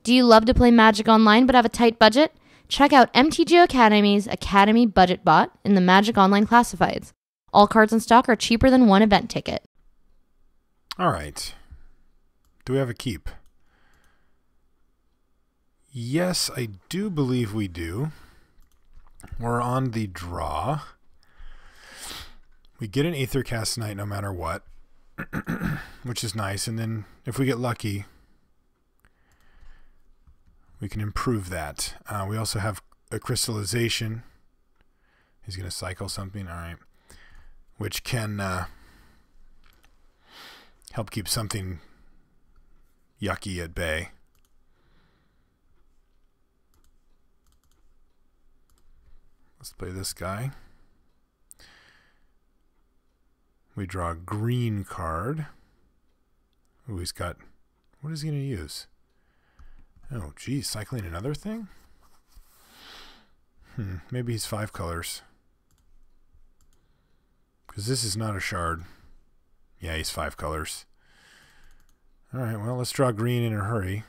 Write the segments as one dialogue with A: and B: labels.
A: Do you love to play Magic Online but have a tight budget? Check out MTGO Academy's Academy Budget Bot in the Magic Online Classifieds. All cards in stock are cheaper than one event ticket.
B: All right. Do we have a keep? Yes, I do believe we do. We're on the draw. We get an Aethercast Knight no matter what, which is nice. And then if we get lucky, we can improve that. We also have a crystallization. He's going to cycle something. All right. Which can help keep something yucky at bay. Let's play this guy. We draw a green card. Ooh, he's got... What is he going to use? Oh, geez, cycling another thing? Maybe he's 5 colors. Because this is not a shard. Yeah, he's 5 colors. Alright, well, let's draw green in a hurry.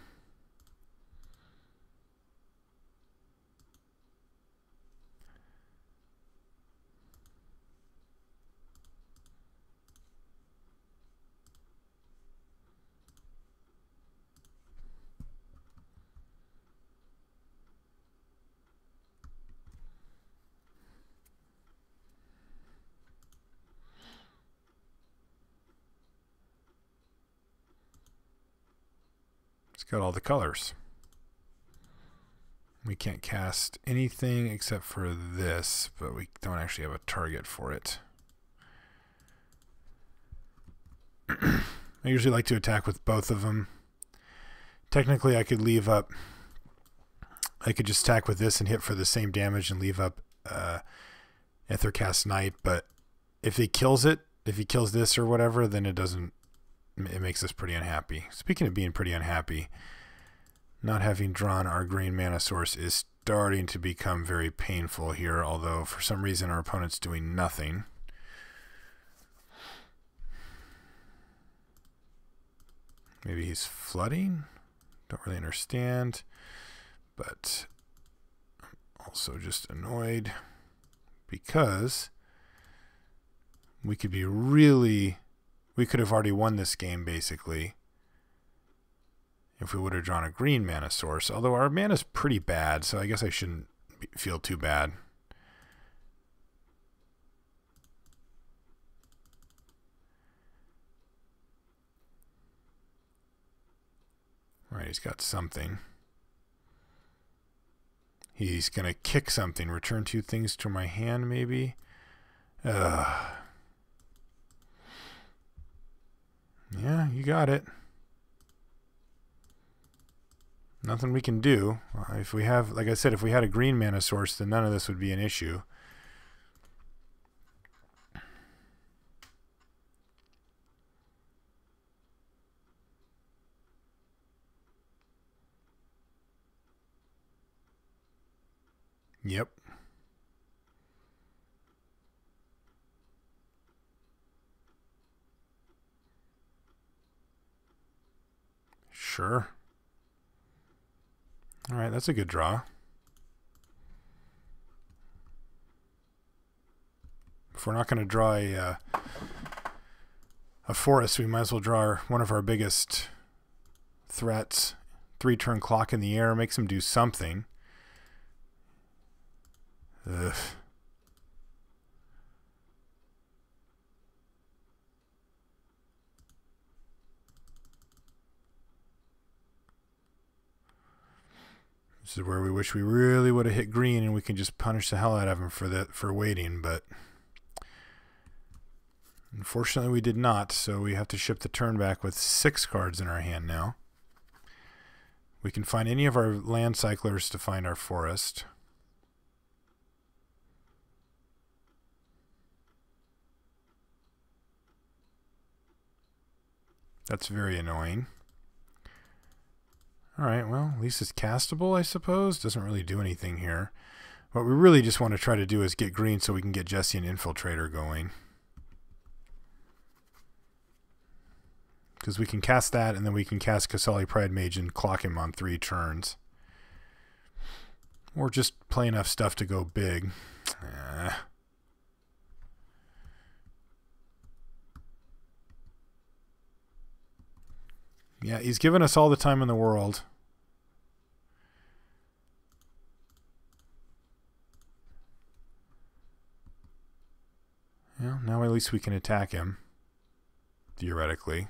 B: It's got all the colors. We can't cast anything except for this, but we don't actually have a target for it. I usually like to attack with both of them. Technically, I could leave up... I could just attack with this and hit for the same damage and leave up Aethercast Knight, but if he kills it, if he kills this or whatever, then it doesn't... It makes us pretty unhappy. Speaking of being pretty unhappy, not having drawn our green mana source is starting to become very painful here, although for some reason our opponent's doing nothing. Maybe he's flooding? Don't really understand. But I'm also just annoyed because we could be really... We could have already won this game, basically, if we would have drawn a green mana source. Although our mana's pretty bad, so I guess I shouldn't feel too bad. All right, he's got something. He's going to kick something. Return 2 things to my hand, maybe? Yeah, you got it. Nothing we can do. If we have, like I said, if we had a green mana source, then none of this would be an issue. Yep. Sure. All right, that's a good draw. If we're not going to draw a forest, we might as well draw one of our biggest threats. 3-turn clock in the air makes him do something. Ugh. This is where we wish we really would have hit green and we can just punish the hell out of him for waiting, but unfortunately we did not, so we have to ship the turn back with 6 cards in our hand now. We can find any of our land cyclers to find our forest. That's very annoying. Alright, well, at least it's castable, I suppose. Doesn't really do anything here. What we really just want to try to do is get green so we can get Jesse and Infiltrator going. Because we can cast that, and then we can cast Kasali Pride Mage and clock him on 3 turns. Or just play enough stuff to go big. Yeah, he's given us all the time in the world. Well, now at least we can attack him. Theoretically.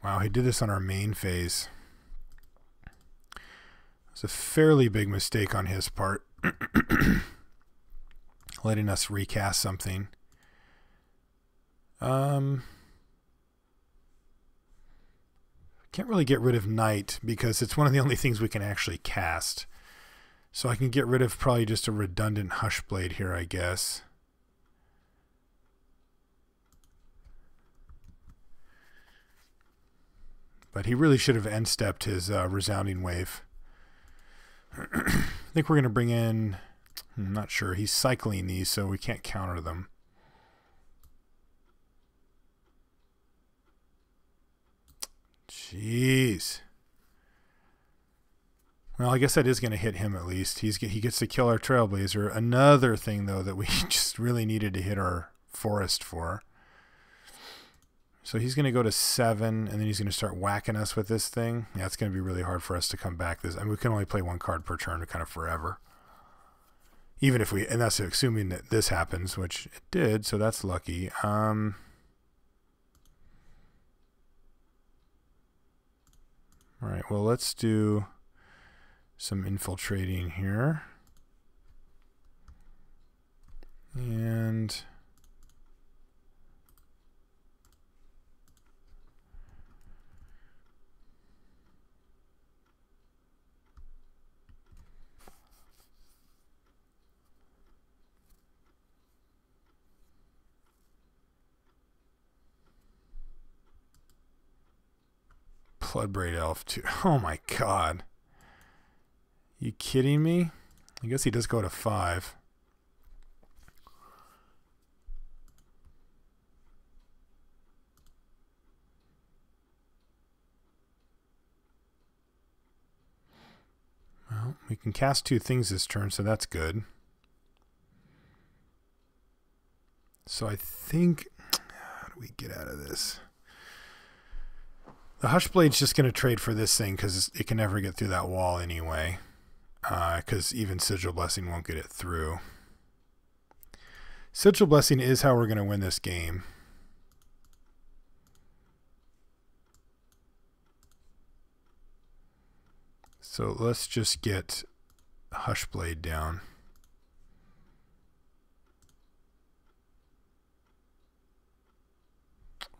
B: Wow, he did this on our main phase. It's a fairly big mistake on his part. Letting us recast something. Can't really get rid of Knight because it's one of the only things we can actually cast. So I can get rid of probably just a redundant Hushblade here, I guess. But he really should have end-stepped his Resounding Wave. I think we're going to bring in... I'm not sure. He's cycling these, so we can't counter them. Jeez. Well, I guess that is going to hit him at least. He gets to kill our Trailblazer. Another thing, though, that we just really needed to hit our Forest for. So he's going to go to 7, and then he's going to start whacking us with this thing. Yeah, it's going to be really hard for us to come back. I mean, we can only play 1 card per turn kind of forever. Even if we, and that's assuming that this happens, which it did, so that's lucky. All right, well, let's do some infiltrating here. And... Bloodbraid Elf too. Oh my god. You kidding me? I guess he does go to 5. Well, we can cast 2 things this turn, so that's good. So I think... How do we get out of this? The Hushblade's just going to trade for this thing because it can never get through that wall anyway. Because even Sigil Blessing won't get it through. Sigil Blessing is how we're going to win this game. So let's just get Hushblade down.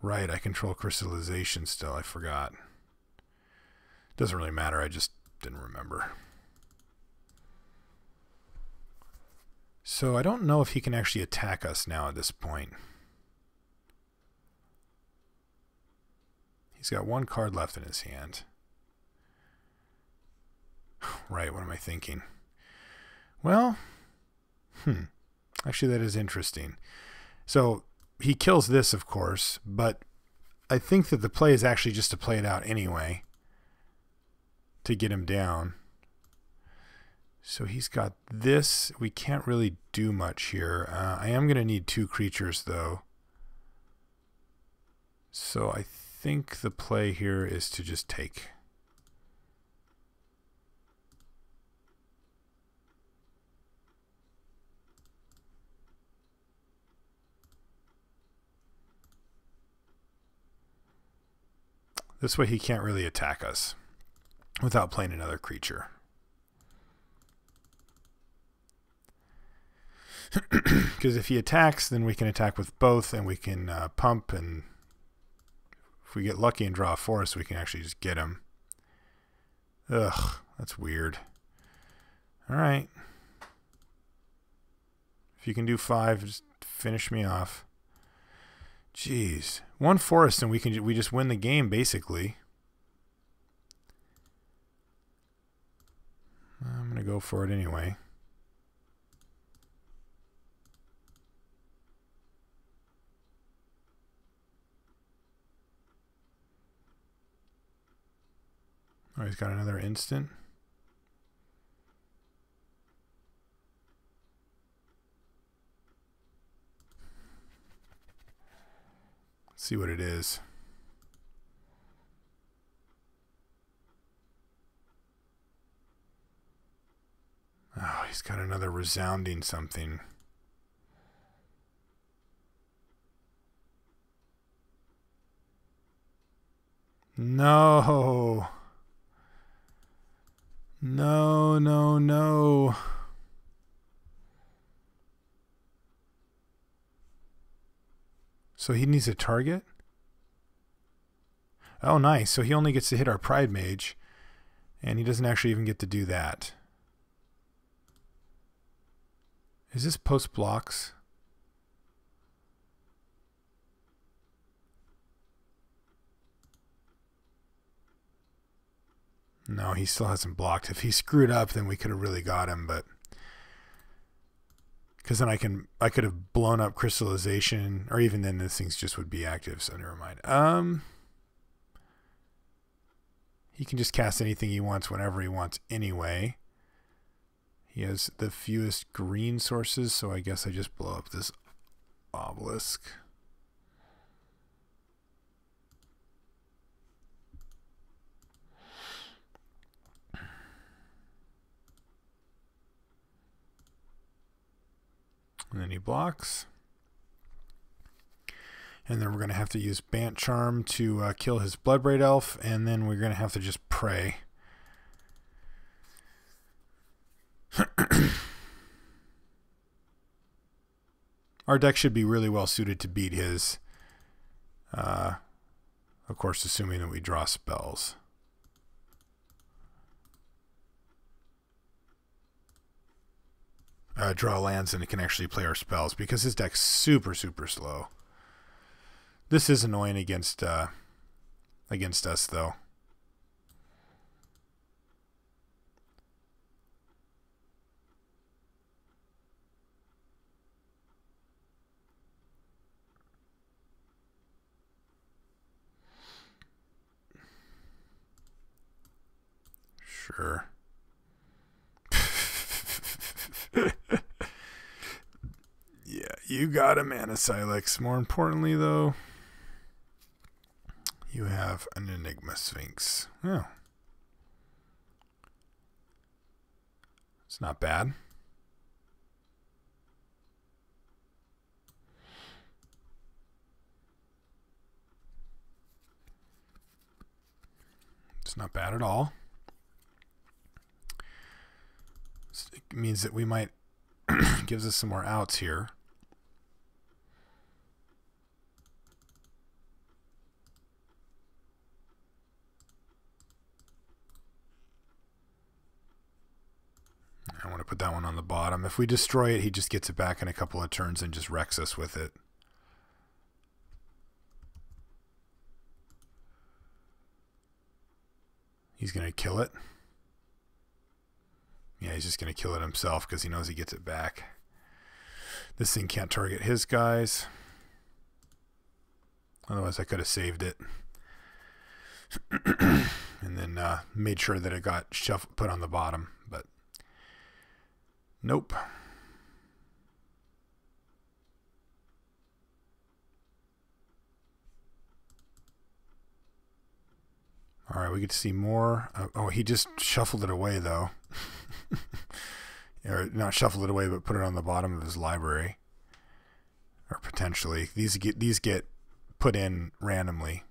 B: Right, I control crystallization still. I forgot. Doesn't really matter. I just didn't remember. So I don't know if he can actually attack us now at this point. He's got 1 card left in his hand. Right, what am I thinking? Well, actually that is interesting. So he kills this, of course, but I think that the play is actually just to play it out anyway to get him down. So he's got this. We can't really do much here. I am going to need 2 creatures, though. So I think the play here is to just take. This way he can't really attack us without playing another creature. Because if he attacks, then we can attack with both, and we can pump, and if we get lucky and draw a forest, we can actually just get him. Ugh, that's weird. Alright. If you can do 5, just finish me off. Jeez. 1 forest and we just win the game, basically. I'm going to go for it anyway. Oh, he's got another instant. Let's see what it is. Oh, he's got another resounding something. No. No, no, no. So he needs a target? Oh, nice. So he only gets to hit our Pride Mage, and he doesn't actually even get to do that. Is this post blocks? No, he still hasn't blocked. If he screwed up, then we could have really got him, but because then I could have blown up crystallization, or even then this things just would be active, so never mind. He can just cast anything he wants whenever he wants anyway. He has the fewest green sources, so I guess I just blow up this obelisk. And then he blocks. And then we're going to have to use Bant Charm to kill his Bloodbraid Elf, and then we're going to have to just pray. Our deck should be really well suited to beat his. Of course, assuming that we draw spells. Draw lands and it can actually play our spells, because his deck's super, super slow. This is annoying against us, though. Sure. Yeah, you got a Mana Silex. More importantly, though, you have an Enigma Sphinx. Oh. It's not bad. It's not bad at all. It means that we might gives us some more outs here. I want to put that one on the bottom. If we destroy it, he just gets it back in a couple of turns and just wrecks us with it. He's going to kill it. Yeah, he's just going to kill it himself because he knows he gets it back. This thing can't target his guys. Otherwise, I could have saved it. And then made sure that it got put on the bottom. But nope. All right, we get to see more. Oh, he just shuffled it away, though. Or not shuffled it away, but put it on the bottom of his library. Or potentially. These get put in randomly.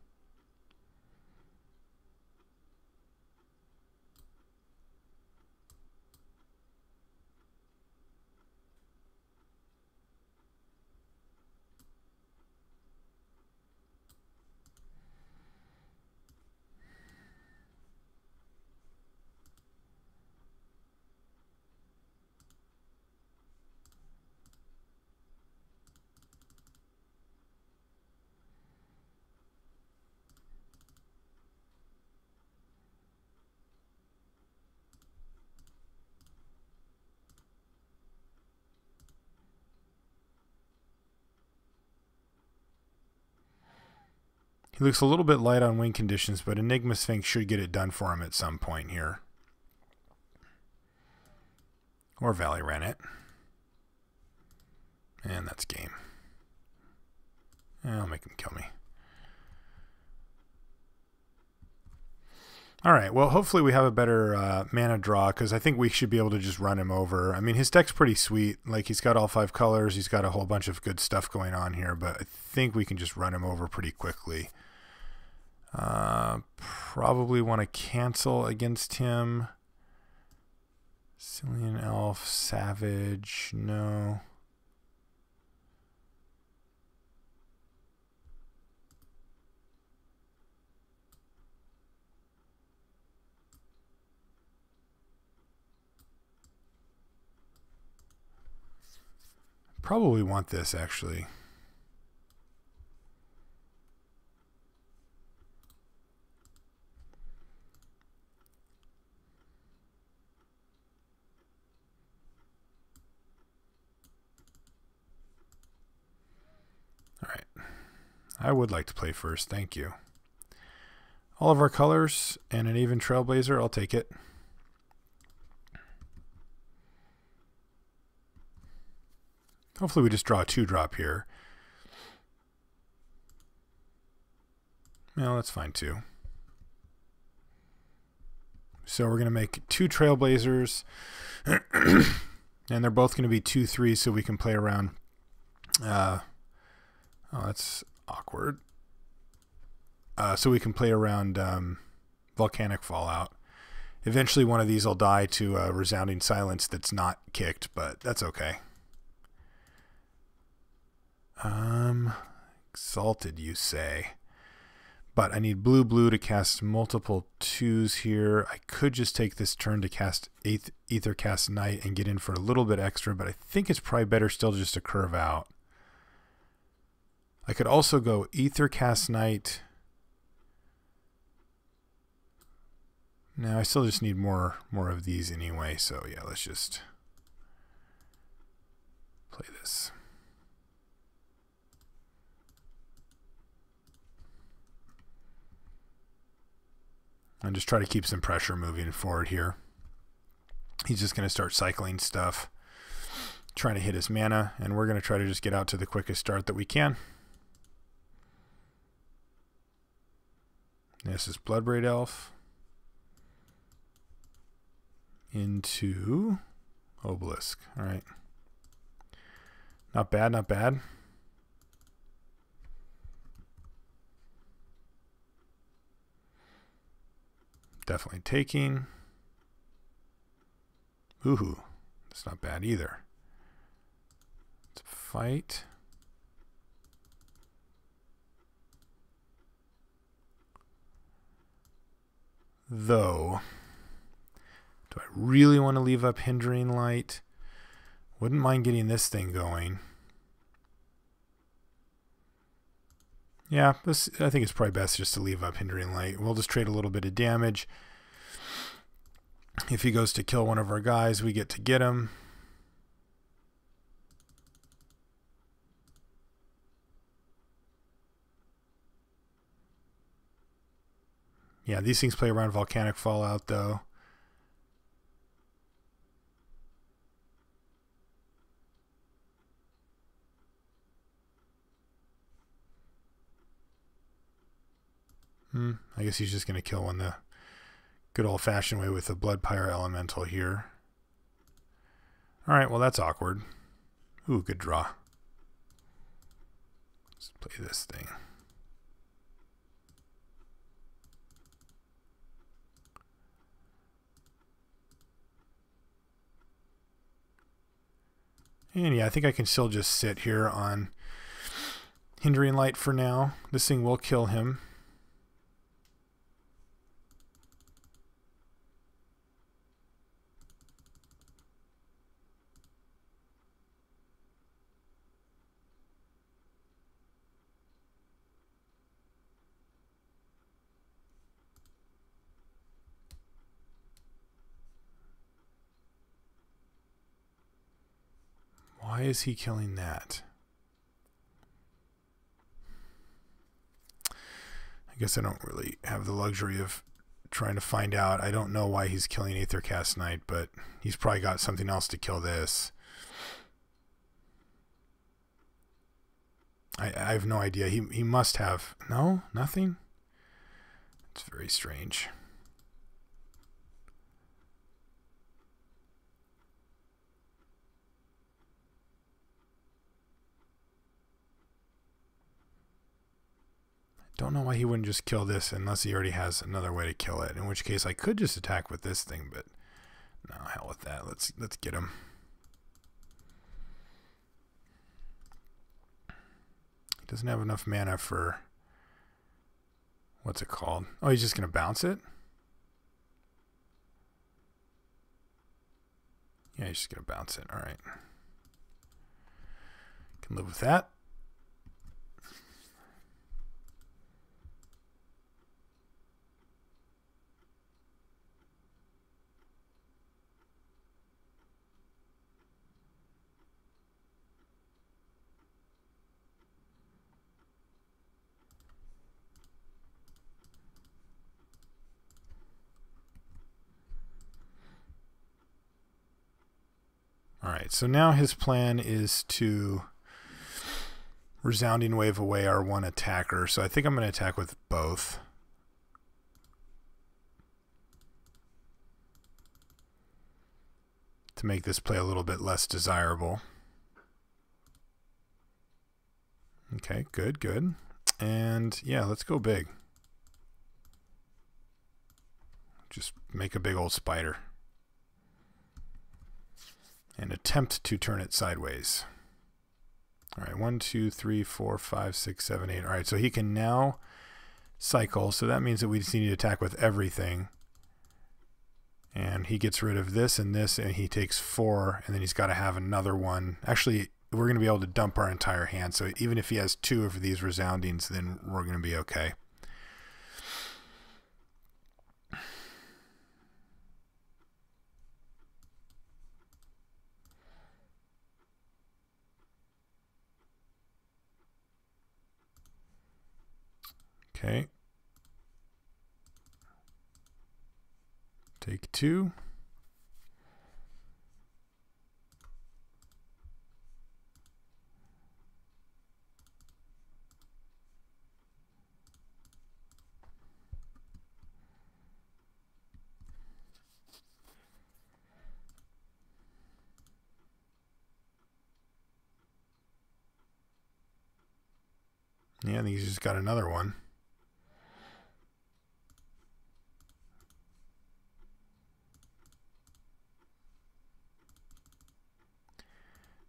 B: He looks a little bit light on win conditions, but Enigma Sphinx should get it done for him at some point here. Or Valley ran it. And that's game. I'll make him kill me. All right, well, hopefully we have a better mana draw, because I think we should be able to just run him over. I mean, his deck's pretty sweet. Like, he's got all 5 colors. He's got a whole bunch of good stuff going on here, but I think we can just run him over pretty quickly. Probably want to cancel against him. Cillian Elf, Savage, no. Probably want this, actually. All right. I would like to play first. Thank you. All of our colors and an even Trailblazer. I'll take it. Hopefully we just draw a 2-drop here. Well, that's fine too. So we're going to make 2 Trailblazers. And they're both going to be 2/3, so we can play around. Oh, that's awkward. So we can play around Volcanic Fallout. Eventually one of these will die to a Resounding Silence that's not kicked, but that's okay. Exalted, you say. But I need blue to cast multiple 2s here. I could just take this turn to cast Aethercast Knight and get in for a little bit extra, but I think it's probably better still just to curve out. I could also go Aethercast Knight. No, I still just need more of these anyway, so yeah, let's just play this. And just try to keep some pressure moving forward here. He's just going to start cycling stuff, trying to hit his mana, and we're going to try to just get out to the quickest start that we can. This is Bloodbraid Elf into Obelisk. All right. Not bad, not bad. Definitely taking. Ooh, that's not bad either. Let's fight. Though, do I really want to leave up Hindering Light? Wouldn't mind getting this thing going. Yeah, I think it's probably best just to leave up Hindering Light. We'll just trade a little bit of damage. If he goes to kill one of our guys, we get to get him. Yeah, these things play around Volcanic Fallout, though. I guess he's just going to kill one the good old-fashioned way with the Blood Pyre Elemental here. All right, well, that's awkward. Ooh, good draw. Let's play this thing. And yeah, I think I can still just sit here on Hindering Light for now. This thing will kill him. Why is he killing that? I guess I don't really have the luxury of trying to find out. I don't know why he's killing Aethercast Knight, but he's probably got something else to kill this. I have no idea. He must have. No? Nothing? It's very strange. Don't know why he wouldn't just kill this unless he already has another way to kill it. In which case I could just attack with this thing, but no, hell with that. Let's get him. He doesn't have enough mana for, what's it called? Oh, he's just going to bounce it? Yeah, he's just going to bounce it. All right. Can live with that. Alright, so now his plan is to resounding wave away our one attacker. So I think I'm going to attack with both. To make this play a little bit less desirable. Okay, good, good. And yeah, let's go big. Just make a big old spider. And attempt to turn it sideways. All right, 1, 2, 3, 4, 5, 6, 7, 8. All right, so he can now cycle. So that means that we just need to attack with everything. And he gets rid of this, and he takes 4, and then he's got to have another one. Actually, we're going to be able to dump our entire hand. So even if he has 2 of these resoundings, then we're going to be okay. Okay. Take 2. Yeah, I think he's just got another one.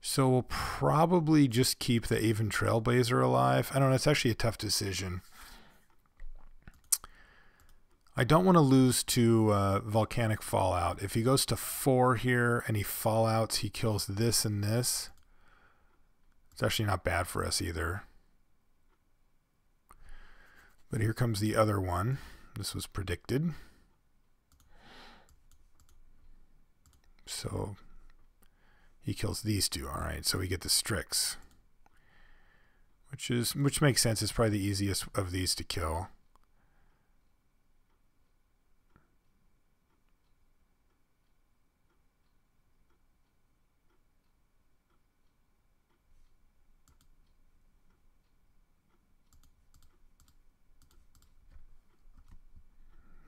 B: So we'll probably just keep the Aven Trailblazer alive. I don't know. It's actually a tough decision. I don't want to lose to Volcanic Fallout. If he goes to 4 here and he fallouts, he kills this and this. It's actually not bad for us either. But here comes the other one. This was predicted. So he kills these 2. All right, so we get the Strix, which makes sense. It's probably the easiest of these to kill.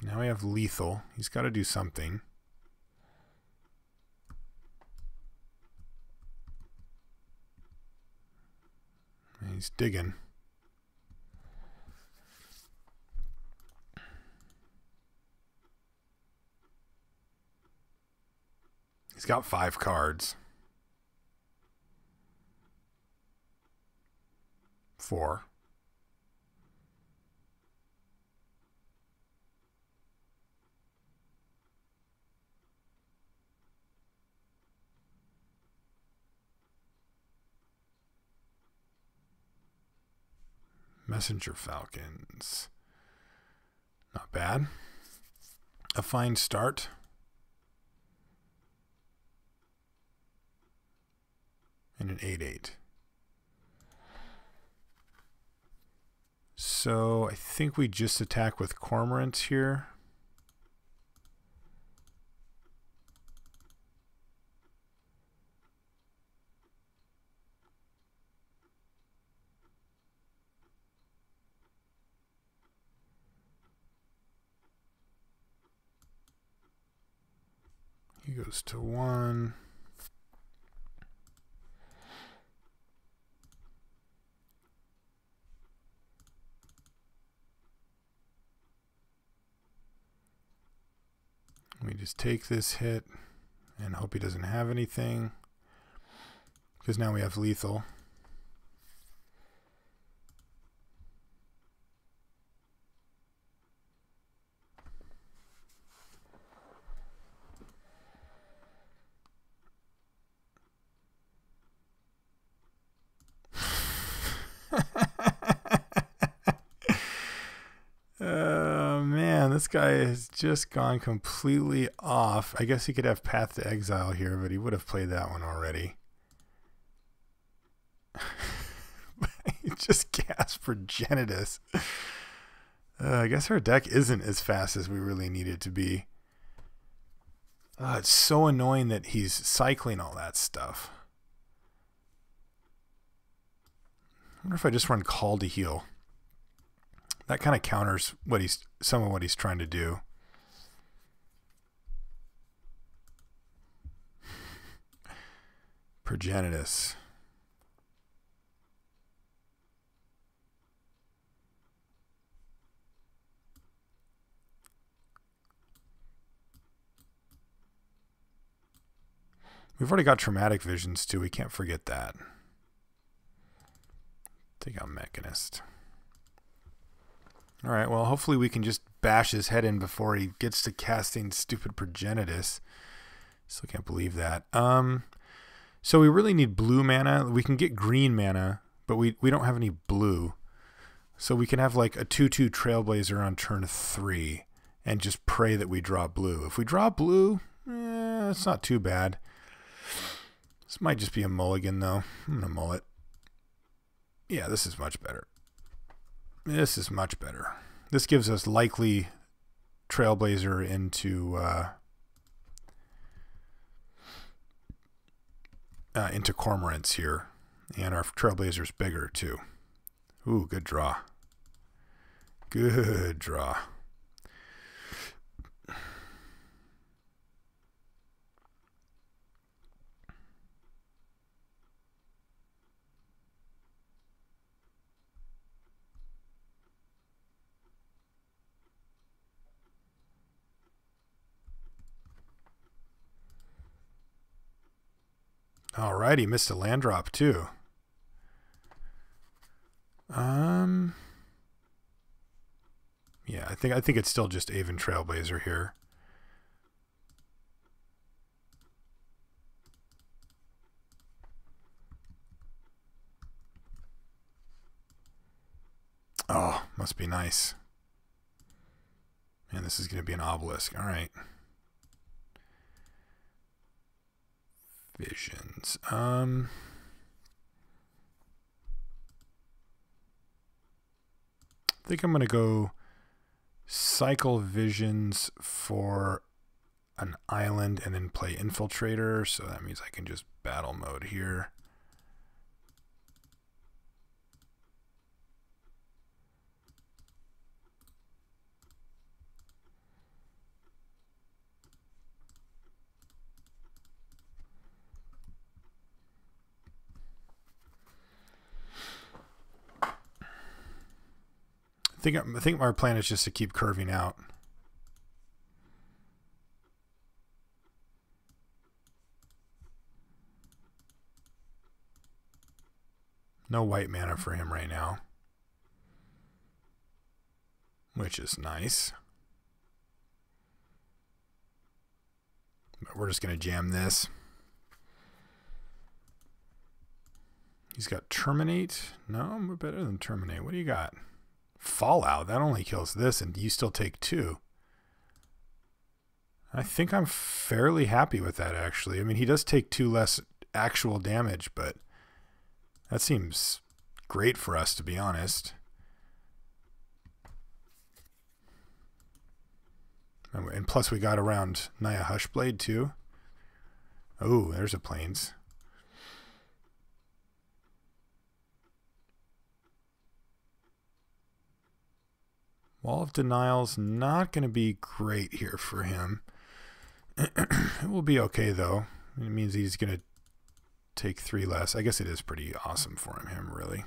B: Now we have lethal. He's got to do something. He's digging. He's got 5 cards. 4. Messenger Falcons. Not bad. A fine start. And an 8/8. So I think we just attack with Cormorants here. He goes to 1. We just take this hit and hope he doesn't have anything, because now we have lethal. Oh man, this guy has just gone completely off. I guess he could have Path to Exile here, but he would have played that one already. He just cast Progenitus. I guess our deck isn't as fast as we really need it to be. It's so annoying that he's cycling all that stuff. I wonder if I just run Call to Heal. That kind of counters some of what he's trying to do. Progenitus. We've already got Traumatic Visions too. We can't forget that. Take out Mechanist. Alright, well, hopefully we can just bash his head in before he gets to casting stupid Progenitus. Still can't believe that. So we really need blue mana. We can get green mana, but we don't have any blue. So we can have like a 2/2 Trailblazer on turn 3 and just pray that we draw blue. If we draw blue, it's not too bad. This might just be a mulligan, though. I'm going to mull it. Yeah, this is much better. This is much better. This gives us likely Trailblazer into Cormorants here. And our Trailblazer's bigger, too. Ooh, good draw. Good draw. Alright, he missed a land drop too. Yeah, I think it's still just Aven Trailblazer here. Oh, must be nice. Man, this is going to be an obelisk. Alright. Visions. I think I'm going to go cycle Visions for an island and then play Infiltrator. So that means I can just battle mode here. I think our plan is just to keep curving out. No white mana for him right now, which is nice. But we're just going to jam this. He's got Terminate. No, we're better than Terminate. What do you got? Fallout. That only kills this, and you still take 2. I think I'm fairly happy with that, actually. I mean, he does take 2 less actual damage, but that seems great for us, to be honest. And plus we got around Naya Hushblade too. Oh, there's a Plains. Wall of Denial's not going to be great here for him. It will be okay, though. It means he's going to take 3 less. I guess it is pretty awesome for him, really.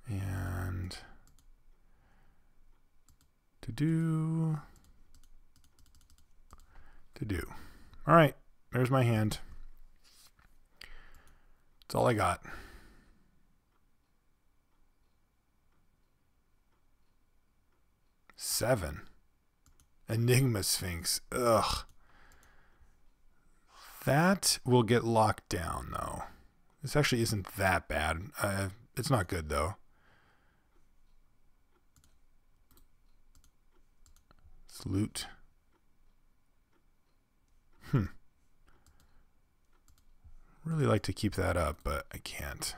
B: And to do. All right, there's my hand. That's all I got. Seven. Enigma Sphinx. Ugh. That will get locked down, though. This actually isn't that bad. It's not good, though. Let's loot. Really like to keep that up, but I can't.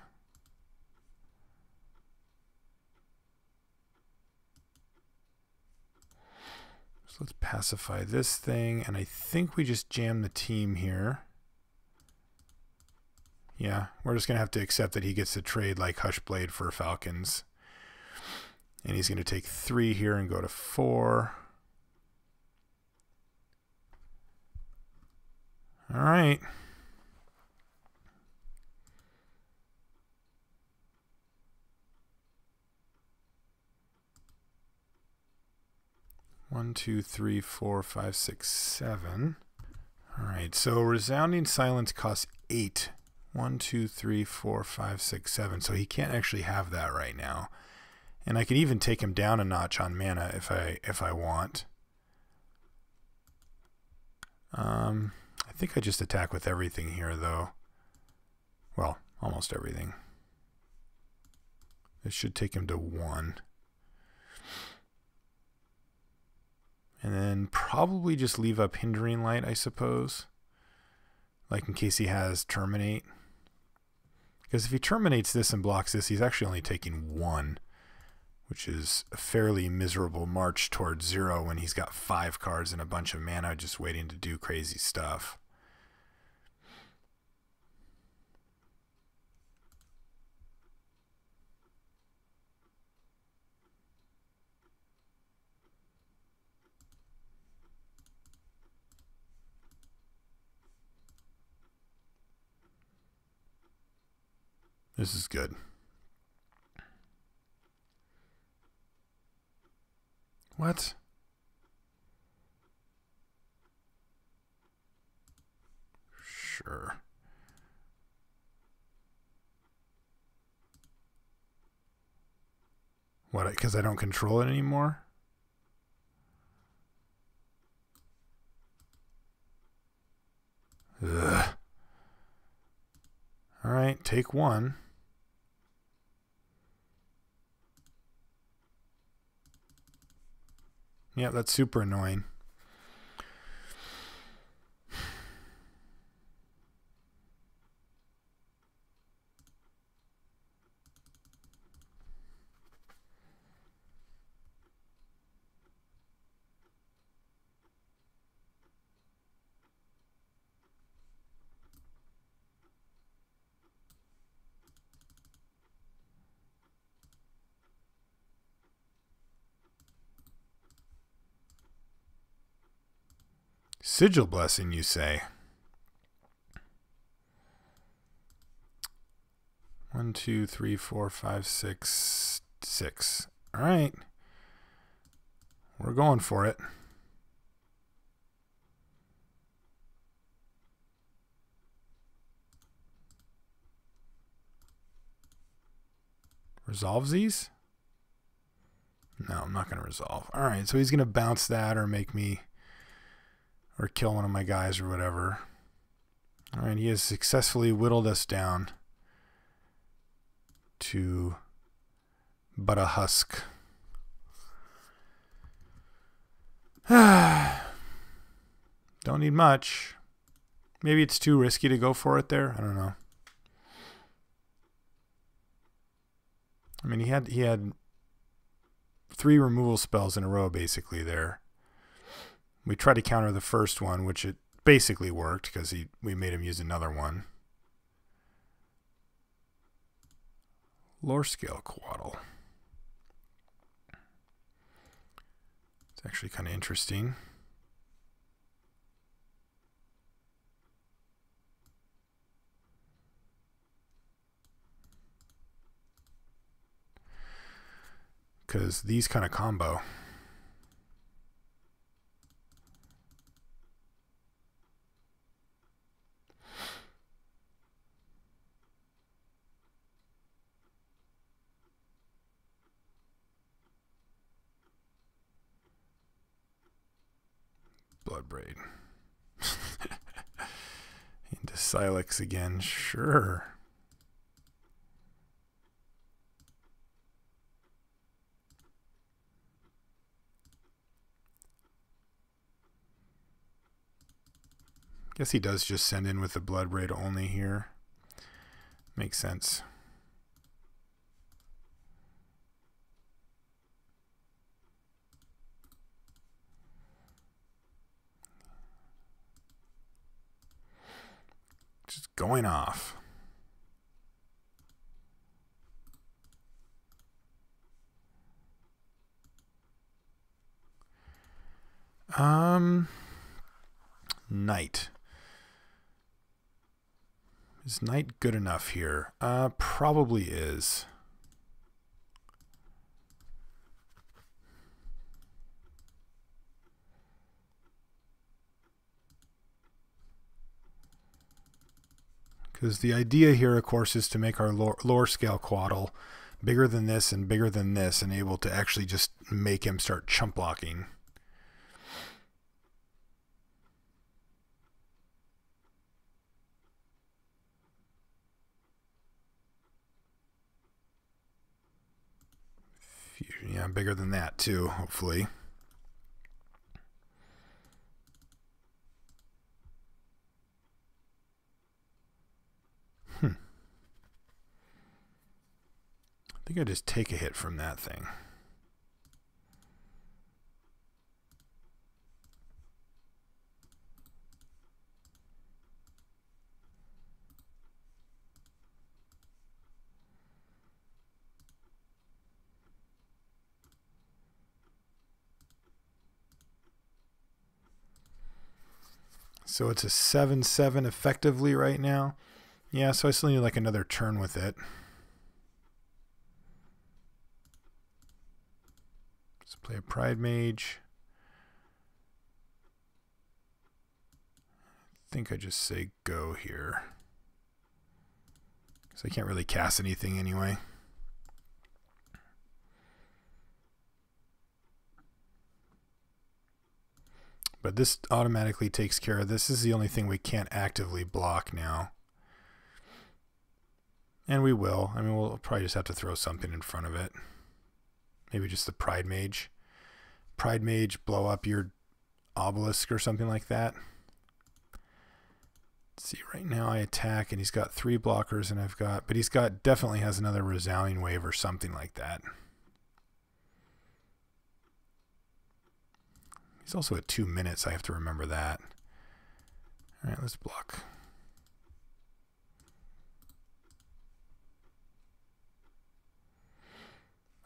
B: So let's pacify this thing, and I think we just jam the team here. Yeah, we're just going to have to accept that he gets to trade like Hushblade for Falcons. And he's going to take 3 here and go to 4. All right. One, 2, 3, 4, 5, 6, 7. All right, so Resounding Silence costs 8. 1, 2, 3, 4, 5, 6, 7. So he can't actually have that right now. And I can even take him down a notch on mana if I want. I think I just attack with everything here, though. Well, almost everything. This should take him to 1. And then probably just leave up Hindering Light, I suppose. Like in case he has Terminate. Because if he terminates this and blocks this, he's actually only taking 1. Which is a fairly miserable march towards 0 when he's got 5 cards and a bunch of mana just waiting to do crazy stuff. This is good. What? Sure. What, because I don't control it anymore? Ugh. All right, take 1. Yeah, that's super annoying. Sigil Blessing, you say? 1, 2, 3, 4, 5, 6, 6. All right. We're going for it. Resolves these? No, I'm not going to resolve. All right, so he's going to bounce that or make me... or kill one of my guys or whatever. All right, he has successfully whittled us down to but a husk. Don't need much. Maybe it's too risky to go for it there. I don't know. I mean, he had 3 removal spells in a row basically there. We tried to counter the first one, which it basically worked because we made him use another one. Lore Scale Coatl. It's actually kind of interesting. Because these kind of combo. Bloodbraid. Into Silex again, sure. Guess he does just send in with the Bloodbraid only here. Makes sense. Just going off. Knight. Is Knight good enough here? Probably is. Because the idea here, of course, is to make our lore scale Coatl bigger than this and bigger than this, and able to actually just make him start chump blocking. Yeah, bigger than that too, hopefully. I think I just take a hit from that thing. So it's a 7/7 effectively right now. Yeah, so I still need like another turn with it. Let's play a Pride Mage. I think I just say go here. Because I can't really cast anything anyway. But this automatically takes care of this. This is the only thing we can't actively block now. And we will. I mean, we'll probably just have to throw something in front of it. Maybe just the Pride Mage. Pride Mage, blow up your obelisk or something like that. Let's see, right now I attack and he's got 3 blockers and I've got, but he's got, definitely has another resounding wave or something like that. He's also at 2 minutes. I have to remember that. All right, let's block.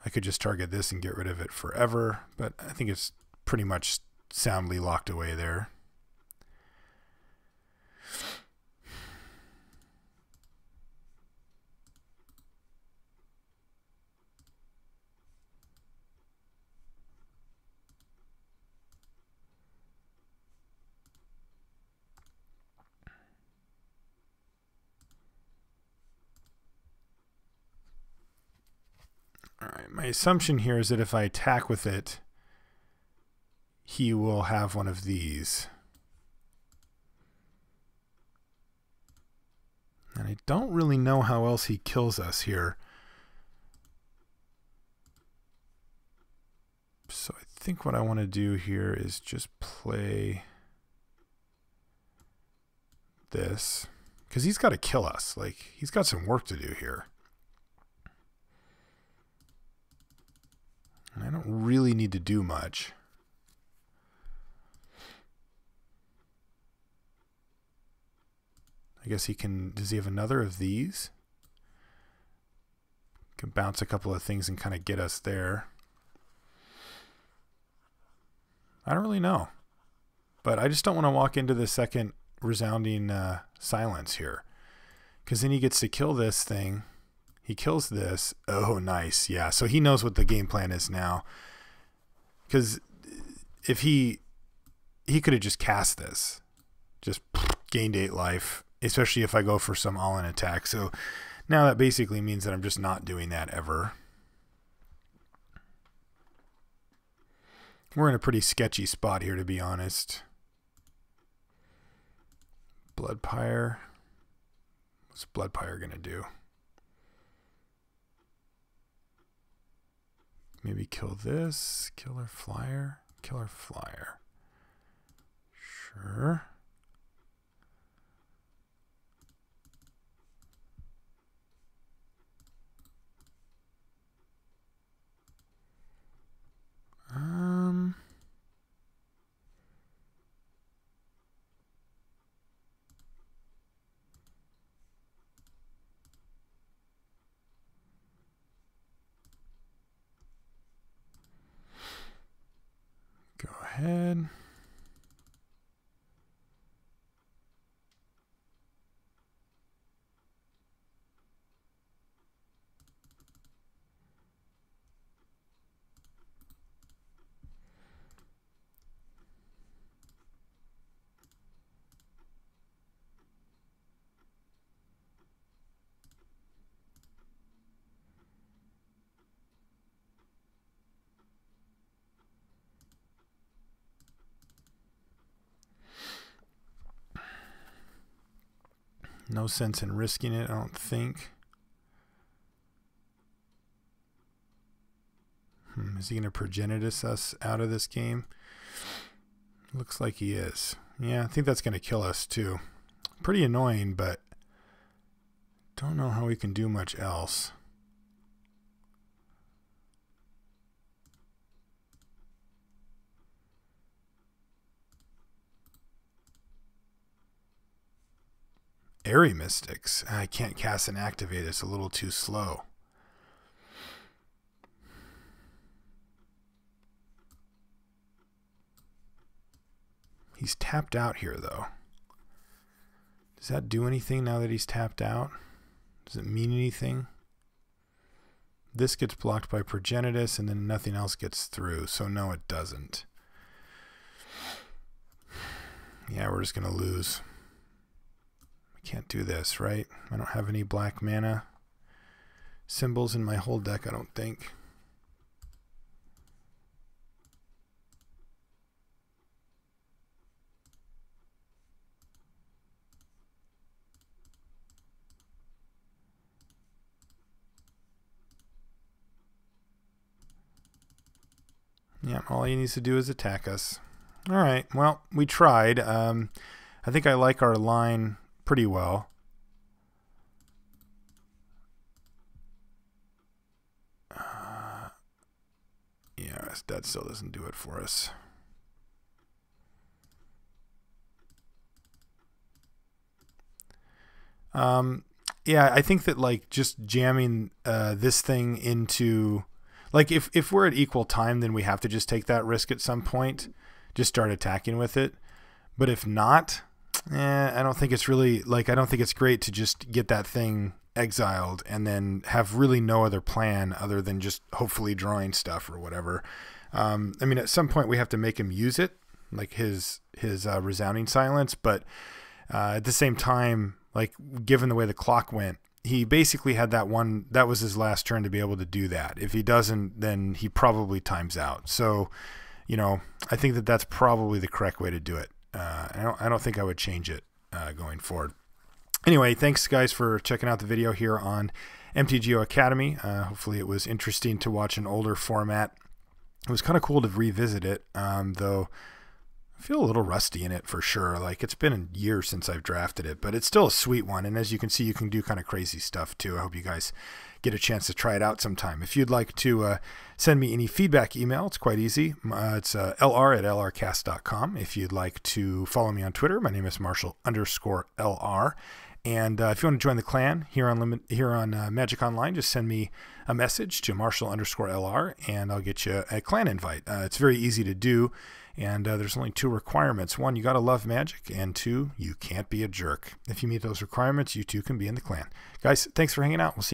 B: I could just target this and get rid of it forever, but I think it's pretty much soundly locked away there. Alright, my assumption here is that if I attack with it, he will have one of these. And I don't really know how else he kills us here. So I think what I want to do here is just play this. Because he's got to kill us. Like, he's got some work to do here. And I don't really need to do much. I guess he can, does he have another of these? Can bounce a couple of things and kind of get us there. I don't really know. But I just don't want to walk into the second resounding silence here. Because then he gets to kill this thing. He kills this. Oh, nice. Yeah, so he knows what the game plan is now. Because if he could have just cast this. Just gained 8 life. Especially if I go for some all-in attack. So now that basically means that I'm just not doing that ever. We're in a pretty sketchy spot here, to be honest. Bloodpire. What's Bloodpire going to do? Maybe kill this. Killer Flyer. Killer Flyer. Sure. Go ahead. No sense in risking it, I don't think. Is he going to Progenitus us out of this game? Looks like he is. Yeah, I think that's going to kill us too. Pretty annoying, but don't know how we can do much else. Airy Mystics. I can't cast and activate. It's a little too slow. He's tapped out here, though. Does that do anything now that he's tapped out? Does it mean anything? This gets blocked by Progenitus, and then nothing else gets through. So no, it doesn't. Yeah, we're just going to lose. Can't do this, right? I don't have any black mana symbols in my whole deck, I don't think. Yeah, all he needs to do is attack us. All right, well, we tried. I think I like our line pretty well. Yeah, that still doesn't do it for us. Yeah, I think that like just jamming this thing into, like if we're at equal time, then we have to just take that risk at some point, just start attacking with it. But if not, I don't think it's really, like, I don't think it's great to just get that thing exiled and then have really no other plan other than just hopefully drawing stuff or whatever. I mean, at some point we have to make him use it, like his resounding silence, but at the same time, like, given the way the clock went, he basically had that one, that was his last turn to be able to do that. If he doesn't, then he probably times out. So, you know, I think that that's probably the correct way to do it. I don't think I would change it going forward. Anyway, thanks guys for checking out the video here on MTGO Academy. Hopefully it was interesting to watch an older format. It was kind of cool to revisit it, though I feel a little rusty in it for sure. Like, it's been a year since I've drafted it, but it's still a sweet one. And as you can see, you can do kind of crazy stuff too. I hope you guys get a chance to try it out sometime. If you'd like to send me any feedback email, it's quite easy. It's lr@lrcast.com. If you'd like to follow me on Twitter, my name is Marshall_LR. And if you want to join the clan here on Magic Online, just send me a message to Marshall_LR, and I'll get you a clan invite. It's very easy to do, and there's only 2 requirements. 1, you got to love Magic, and 2, you can't be a jerk. If you meet those requirements, you too can be in the clan. Guys, thanks for hanging out. We'll see you.